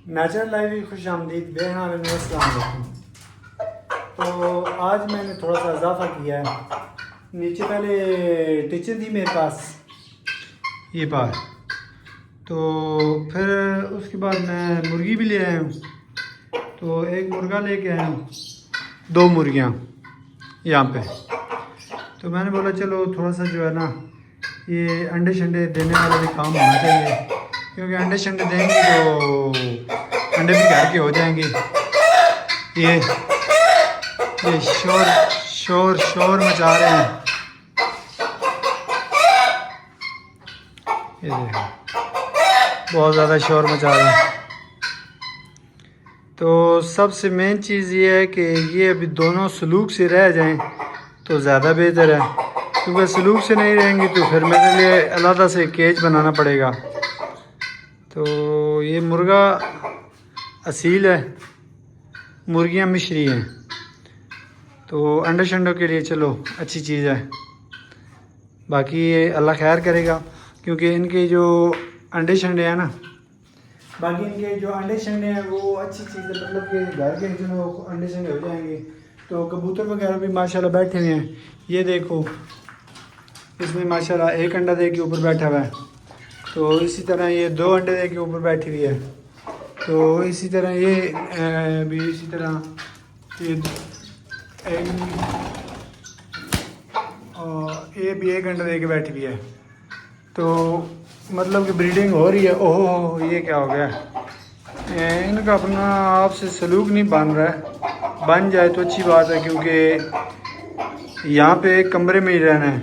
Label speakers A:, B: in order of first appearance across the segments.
A: Natural life की खुश आमदीद बेहद। तो आज मैंने थोड़ा सा इजाफा किया है। नीचे पहले टीचर थी मेरे पास ये बार, तो फिर उसके बाद मैं मुर्गी भी ले आया हूँ। तो एक मुर्गा लेके आया हूँ, 2 मुर्गियाँ यहाँ पे। तो मैंने बोला चलो थोड़ा सा जो है ना ये अंडे शंडे देने वाला भी काम होना चाहिए, क्योंकि अंडे शंडे देंगे तो अंडे भी घर के हो जाएंगे। ये शोर शोर शोर मचा रहे हैं, ये देखो बहुत ज़्यादा शोर मचा रहे हैं। तो सबसे मेन चीज़ ये है कि ये अभी दोनों सलूक से रह जाएं तो ज़्यादा बेहतर है, क्योंकि सलूक से नहीं रहेंगी तो फिर मेरे लिए अलग से केज बनाना पड़ेगा। तो ये मुर्गा असील है, मुर्गियाँ मिश्री हैं, तो अंडे शंडों के लिए चलो अच्छी चीज़ है। बाकी ये अल्लाह खैर करेगा, क्योंकि इनके जो अंडे शंडे हैं ना, बाकी इनके जो अंडे शंडे हैं वो अच्छी चीज़ है, मतलब कि घर के जो अंडे शंडे हो जाएंगे। तो कबूतर वगैरह भी माशाल्लाह बैठे हुए हैं। ये देखो इसमें माशाल्लाह एक अंडा दे के ऊपर बैठा हुआ है, तो इसी तरह ये 2 अंडे दे के ऊपर बैठी हुई है। तो इसी तरह ये भी इसी तरह ये भी 1 अंडा दे के बैठी हुई है। तो मतलब कि ब्रीडिंग हो रही है। ओहो ये क्या हो गया, इनका अपना आपसे सलूक नहीं बन रहा है। बन जाए तो अच्छी बात है, क्योंकि यहाँ पे एक कमरे में ही रहना है।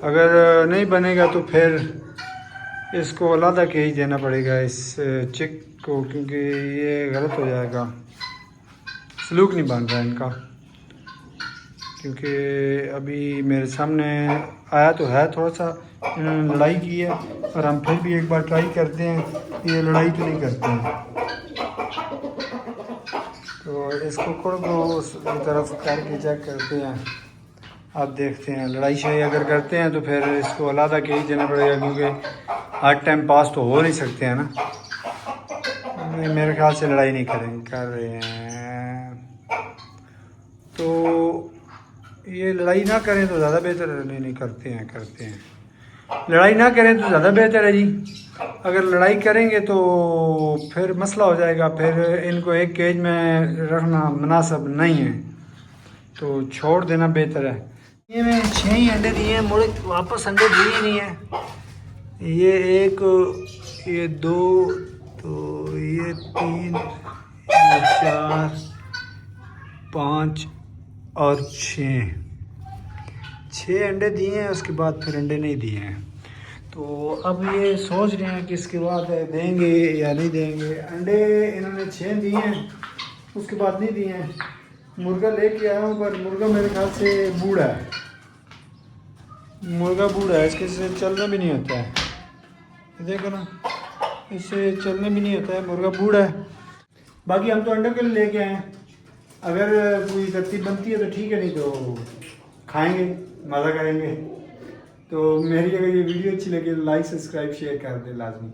A: अगर नहीं बनेगा तो फिर इसको अलग केज देना पड़ेगा इस चिक को, क्योंकि ये गलत हो जाएगा। सलूक नहीं बन रहा है इनका, क्योंकि अभी मेरे सामने आया तो है थोड़ा सा, इन्होंने लड़ाई की है। और हम फिर भी एक बार ट्राई करते हैं, ये लड़ाई तो नहीं करते हैं। तो इसको कुड़ को उस तरफ करके चेक करते हैं। अब देखते हैं, लड़ाई शड़ाई अगर करते हैं तो फिर इसको अलग केज देना पड़ेगा, क्योंकि हर टाइम पास तो हो नहीं सकते हैं ना। मेरे ख्याल से लड़ाई नहीं कर रहे हैं। तो ये लड़ाई ना करें तो ज़्यादा बेहतर है। नहीं करते हैं लड़ाई ना करें तो ज़्यादा बेहतर है जी। अगर लड़ाई करेंगे तो फिर मसला हो जाएगा, फिर इनको एक केज में रखना मुनासिब नहीं है, तो छोड़ देना बेहतर है। ये मैं 6 ही अंडे दिए हैं, मुड़े वापस अंडे दिए ही नहीं है। ये 1, ये 2, तो ये 3, ये 4, 5 और 6 अंडे दिए हैं। उसके बाद फिर अंडे नहीं दिए हैं। तो अब ये सोच रहे हैं कि इसके बाद देंगे या नहीं देंगे। अंडे इन्होंने 6 दिए हैं, उसके बाद नहीं दिए हैं। मुर्गा लेके आया हूँ, पर मुर्गा मेरे ख्याल से बूढ़ा है। मुर्गा बूढ़ा है, इसके से चलने भी नहीं होता है। देखो ना, इससे चलने भी नहीं होता है, मुर्गा बूढ़ा है। बाकी हम तो अंडे के लिए लेके आए हैं। अगर कोई तरतीब बनती है तो ठीक है, नहीं तो खाएंगे, मज़ा करेंगे। तो मेरी अगर ये वीडियो अच्छी लगे तो लाइक सब्सक्राइब शेयर कर दे लाजमी।